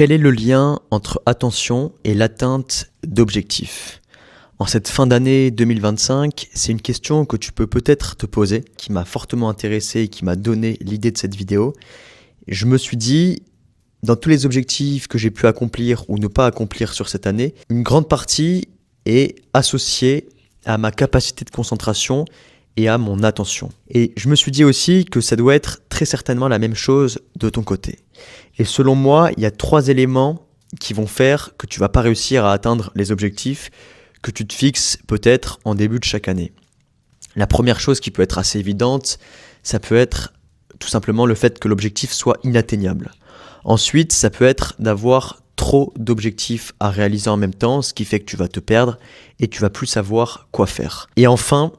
Quel est le lien entre attention et l'atteinte d'objectifs ? En cette fin d'année 2025, c'est une question que tu peux peut-être te poser, qui m'a fortement intéressé et qui m'a donné l'idée de cette vidéo. Je me suis dit, dans tous les objectifs que j'ai pu accomplir ou ne pas accomplir sur cette année, une grande partie est associée à ma capacité de concentration et à mon attention. Et je me suis dit aussi que ça doit être très certainement la même chose de ton côté. Et selon moi, il y a 3 éléments qui vont faire que tu vas pas réussir à atteindre les objectifs que tu te fixes peut-être en début de chaque année. La première chose qui peut être assez évidente, ça peut être tout simplement le fait que l'objectif soit inatteignable. Ensuite, ça peut être d'avoir trop d'objectifs à réaliser en même temps, ce qui fait que tu vas te perdre et tu vas plus savoir quoi faire. Et enfin,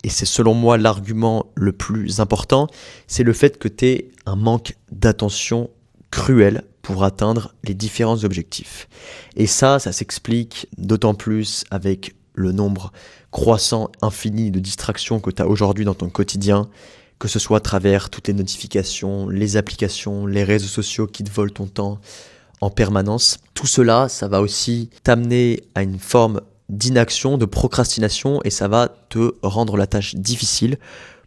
et c'est selon moi l'argument le plus important, c'est le fait que tu aies un manque d'attention cruel pour atteindre les différents objectifs. Et ça s'explique d'autant plus avec le nombre croissant, infini de distractions que tu as aujourd'hui dans ton quotidien, que ce soit à travers toutes les notifications, les applications, les réseaux sociaux qui te volent ton temps en permanence. Tout cela, ça va aussi t'amener à une forme d'inaction, de procrastination, et ça va te rendre la tâche difficile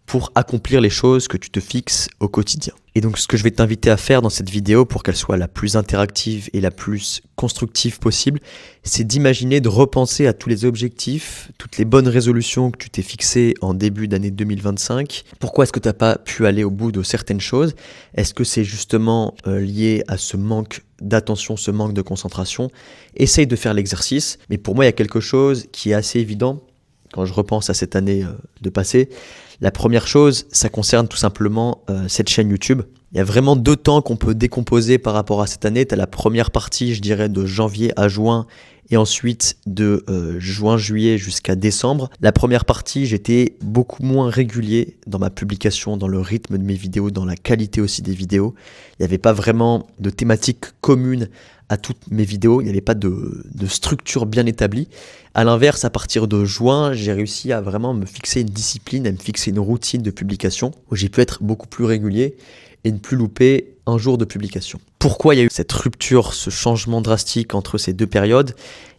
pour accomplir les choses que tu te fixes au quotidien. Et donc ce que je vais t'inviter à faire dans cette vidéo pour qu'elle soit la plus interactive et la plus constructive possible, c'est d'imaginer, de repenser à tous les objectifs, toutes les bonnes résolutions que tu t'es fixées en début d'année 2025. Pourquoi est-ce que tu n'as pas pu aller au bout de certaines choses ? Est-ce que c'est justement lié à ce manque d'attention, ce manque de concentration ? Essaye de faire l'exercice, mais pour moi il y a quelque chose qui est assez évident quand je repense à cette année de passé. La première chose, ça concerne tout simplement cette chaîne YouTube. Il y a vraiment 2 temps qu'on peut décomposer par rapport à cette année. Tu as la première partie, je dirais, de janvier à juin et ensuite de juin-juillet jusqu'à décembre. La première partie, j'étais beaucoup moins régulier dans ma publication, dans le rythme de mes vidéos, dans la qualité aussi des vidéos. Il n'y avait pas vraiment de thématique commune à toutes mes vidéos, il n'y avait pas de structure bien établie. À l'inverse, à partir de juin, j'ai réussi à vraiment me fixer une discipline, à me fixer une routine de publication où j'ai pu être beaucoup plus régulier et ne plus louper un jour de publication. Pourquoi il y a eu cette rupture, ce changement drastique entre ces 2 périodes ?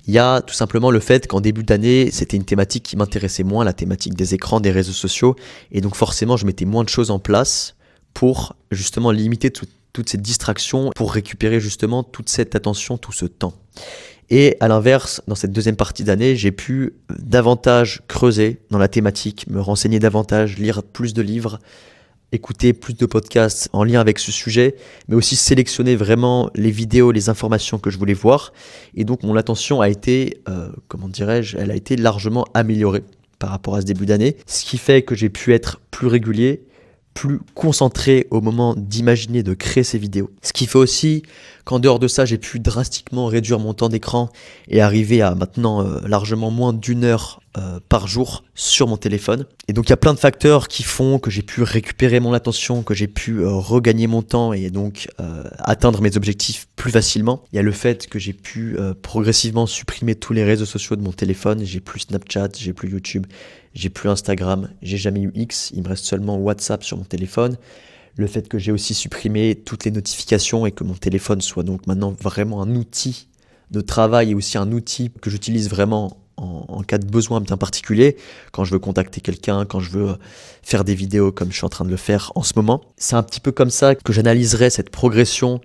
Il y a tout simplement le fait qu'en début d'année, c'était une thématique qui m'intéressait moins, la thématique des écrans, des réseaux sociaux, et donc forcément, je mettais moins de choses en place pour justement limiter toutes ces distractions, pour récupérer justement toute cette attention, tout ce temps. Et à l'inverse, dans cette deuxième partie d'année, j'ai pu davantage creuser dans la thématique, me renseigner davantage, lire plus de livres, écouter plus de podcasts en lien avec ce sujet, mais aussi sélectionner vraiment les vidéos, les informations que je voulais voir. Et donc mon attention a été, elle a été largement améliorée par rapport à ce début d'année, ce qui fait que j'ai pu être plus régulier, plus concentré au moment d'imaginer, de créer ces vidéos. Ce qui fait aussi qu'en dehors de ça, j'ai pu drastiquement réduire mon temps d'écran et arriver à maintenant largement moins d'1 heure par jour sur mon téléphone. Et donc il y a plein de facteurs qui font que j'ai pu récupérer mon attention, que j'ai pu regagner mon temps et donc atteindre mes objectifs plus facilement. Il y a le fait que j'ai pu progressivement supprimer tous les réseaux sociaux de mon téléphone. J'ai plus Snapchat, j'ai plus YouTube, j'ai plus Instagram, j'ai jamais eu X, il me reste seulement WhatsApp sur mon téléphone. Le fait que j'ai aussi supprimé toutes les notifications et que mon téléphone soit donc maintenant vraiment un outil de travail et aussi un outil que j'utilise vraiment en cas de besoin bien particulier, quand je veux contacter quelqu'un, quand je veux faire des vidéos comme je suis en train de le faire en ce moment. C'est un petit peu comme ça que j'analyserai cette progression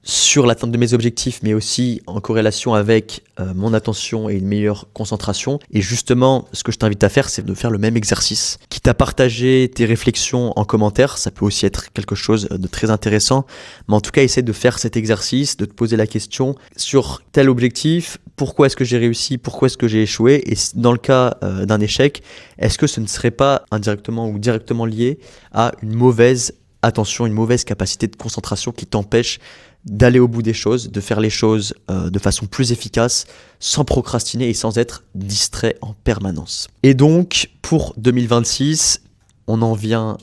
sur l'atteinte de mes objectifs, mais aussi en corrélation avec mon attention et une meilleure concentration. Et justement, ce que je t'invite à faire, c'est de faire le même exercice. Quitte à partager tes réflexions en commentaire, ça peut aussi être quelque chose de très intéressant. Mais en tout cas, essaie de faire cet exercice, de te poser la question sur tel objectif, pourquoi est-ce que j'ai réussi, pourquoi est-ce que j'ai échoué, et dans le cas d'un échec, est-ce que ce ne serait pas indirectement ou directement lié à une mauvaise attention, une mauvaise capacité de concentration qui t'empêche d'aller au bout des choses, de faire les choses de façon plus efficace, sans procrastiner et sans être distrait en permanence. Et donc, pour 2026, on en vient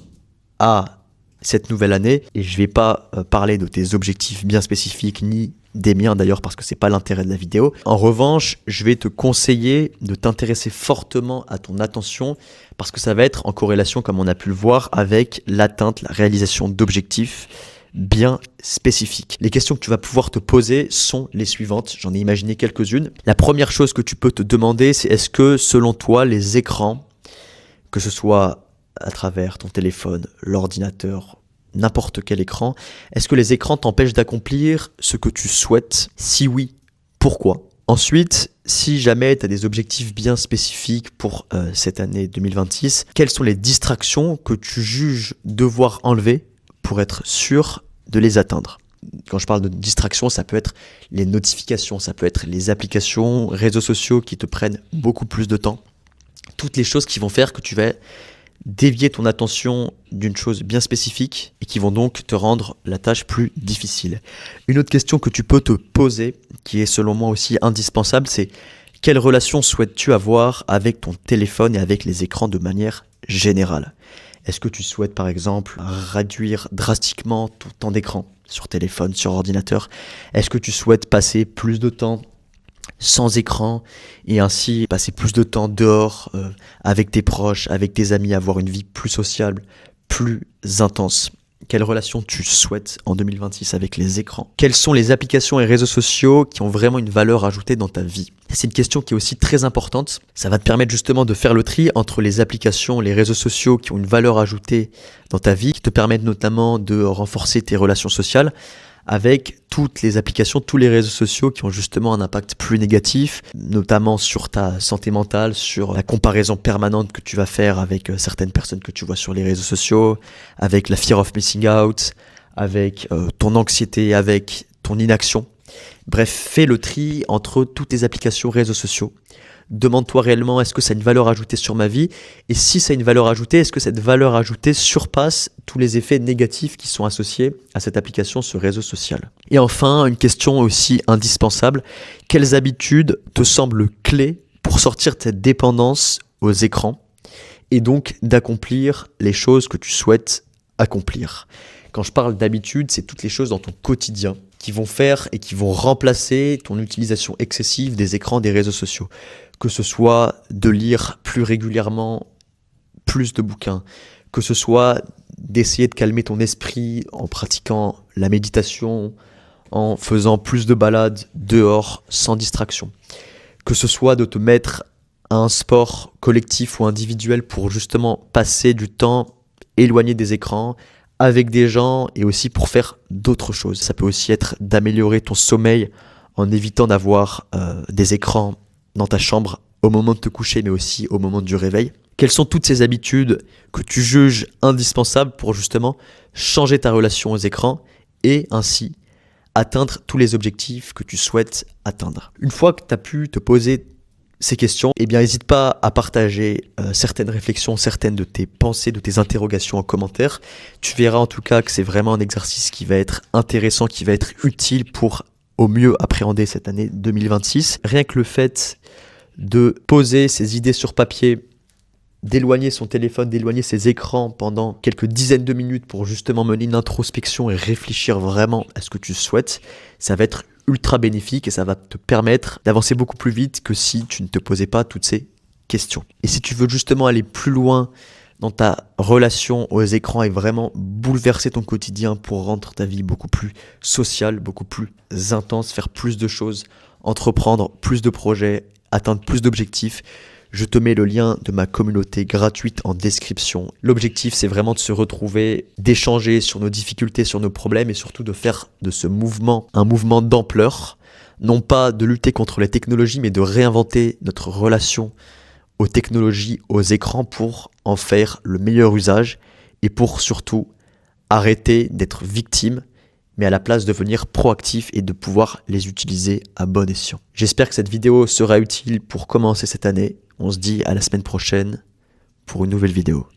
à cette nouvelle année, et je ne vais pas parler de tes objectifs bien spécifiques, ni des miens d'ailleurs, parce que c'est pas l'intérêt de la vidéo. En revanche, je vais te conseiller de t'intéresser fortement à ton attention, parce que ça va être en corrélation, comme on a pu le voir, avec l'atteinte, la réalisation d'objectifs bien spécifiques. Les questions que tu vas pouvoir te poser sont les suivantes. J'en ai imaginé quelques-unes. La première chose que tu peux te demander, c'est est-ce que selon toi, les écrans, que ce soit à travers ton téléphone, l'ordinateur, n'importe quel écran, est-ce que les écrans t'empêchent d'accomplir ce que tu souhaites? Si oui, pourquoi? Ensuite, si jamais tu as des objectifs bien spécifiques pour cette année 2026, quelles sont les distractions que tu juges devoir enlever pour être sûr de les atteindre? Quand je parle de distraction, ça peut être les notifications, ça peut être les applications, réseaux sociaux qui te prennent beaucoup plus de temps. Toutes les choses qui vont faire que tu vas dévier ton attention d'une chose bien spécifique et qui vont donc te rendre la tâche plus difficile. Une autre question que tu peux te poser, qui est selon moi aussi indispensable, c'est quelle relation souhaites-tu avoir avec ton téléphone et avec les écrans de manière générale? Est-ce que tu souhaites par exemple réduire drastiquement ton temps d'écran sur téléphone, sur ordinateur? Est-ce que tu souhaites passer plus de temps sans écran et ainsi passer plus de temps dehors avec tes proches, avec tes amis, avoir une vie plus sociable, plus intense? Quelle relation tu souhaites en 2026 avec les écrans? Quelles sont les applications et réseaux sociaux qui ont vraiment une valeur ajoutée dans ta vie? C'est une question qui est aussi très importante. Ça va te permettre justement de faire le tri entre les applications, les réseaux sociaux qui ont une valeur ajoutée dans ta vie, qui te permettent notamment de renforcer tes relations sociales, avec toutes les applications, tous les réseaux sociaux qui ont justement un impact plus négatif, notamment sur ta santé mentale, sur la comparaison permanente que tu vas faire avec certaines personnes que tu vois sur les réseaux sociaux, avec la fear of missing out, avec ton anxiété, avec ton inaction. Bref, fais le tri entre toutes les applications, réseaux sociaux. Demande-toi réellement, est-ce que ça a une valeur ajoutée sur ma vie? Et si ça a une valeur ajoutée, est-ce que cette valeur ajoutée surpasse tous les effets négatifs qui sont associés à cette application, ce réseau social? Et enfin, une question aussi indispensable, quelles habitudes te semblent clés pour sortir de cette dépendance aux écrans et donc d'accomplir les choses que tu souhaites accomplir? Quand je parle d'habitudes, c'est toutes les choses dans ton quotidien qui vont faire et qui vont remplacer ton utilisation excessive des écrans, des réseaux sociaux. Que ce soit de lire plus régulièrement plus de bouquins, que ce soit d'essayer de calmer ton esprit en pratiquant la méditation, en faisant plus de balades dehors sans distraction, que ce soit de te mettre à un sport collectif ou individuel pour justement passer du temps éloigné des écrans, avec des gens et aussi pour faire d'autres choses. Ça peut aussi être d'améliorer ton sommeil en évitant d'avoir des écrans dans ta chambre au moment de te coucher mais aussi au moment du réveil. Quelles sont toutes ces habitudes que tu juges indispensables pour justement changer ta relation aux écrans et ainsi atteindre tous les objectifs que tu souhaites atteindre? Une fois que tu as pu te poser ces questions, eh bien n'hésite pas à partager certaines réflexions, certaines de tes pensées, de tes interrogations en commentaire. Tu verras en tout cas que c'est vraiment un exercice qui va être intéressant, qui va être utile pour au mieux appréhender cette année 2026. Rien que le fait de poser ses idées sur papier, d'éloigner son téléphone, d'éloigner ses écrans pendant quelques dizaines de minutes pour justement mener une introspection et réfléchir vraiment à ce que tu souhaites, ça va être ultra bénéfique et ça va te permettre d'avancer beaucoup plus vite que si tu ne te posais pas toutes ces questions. Et si tu veux justement aller plus loin dans ta relation aux écrans et vraiment bouleverser ton quotidien pour rendre ta vie beaucoup plus sociale, beaucoup plus intense, faire plus de choses, entreprendre plus de projets, atteindre plus d'objectifs, je te mets le lien de ma communauté gratuite en description. L'objectif, c'est vraiment de se retrouver, d'échanger sur nos difficultés, sur nos problèmes et surtout de faire de ce mouvement un mouvement d'ampleur. Non pas de lutter contre les technologies, mais de réinventer notre relation aux technologies, aux écrans pour en faire le meilleur usage et pour surtout arrêter d'être victime, mais à la place devenir proactif et de pouvoir les utiliser à bon escient. J'espère que cette vidéo sera utile pour commencer cette année. On se dit à la semaine prochaine pour une nouvelle vidéo.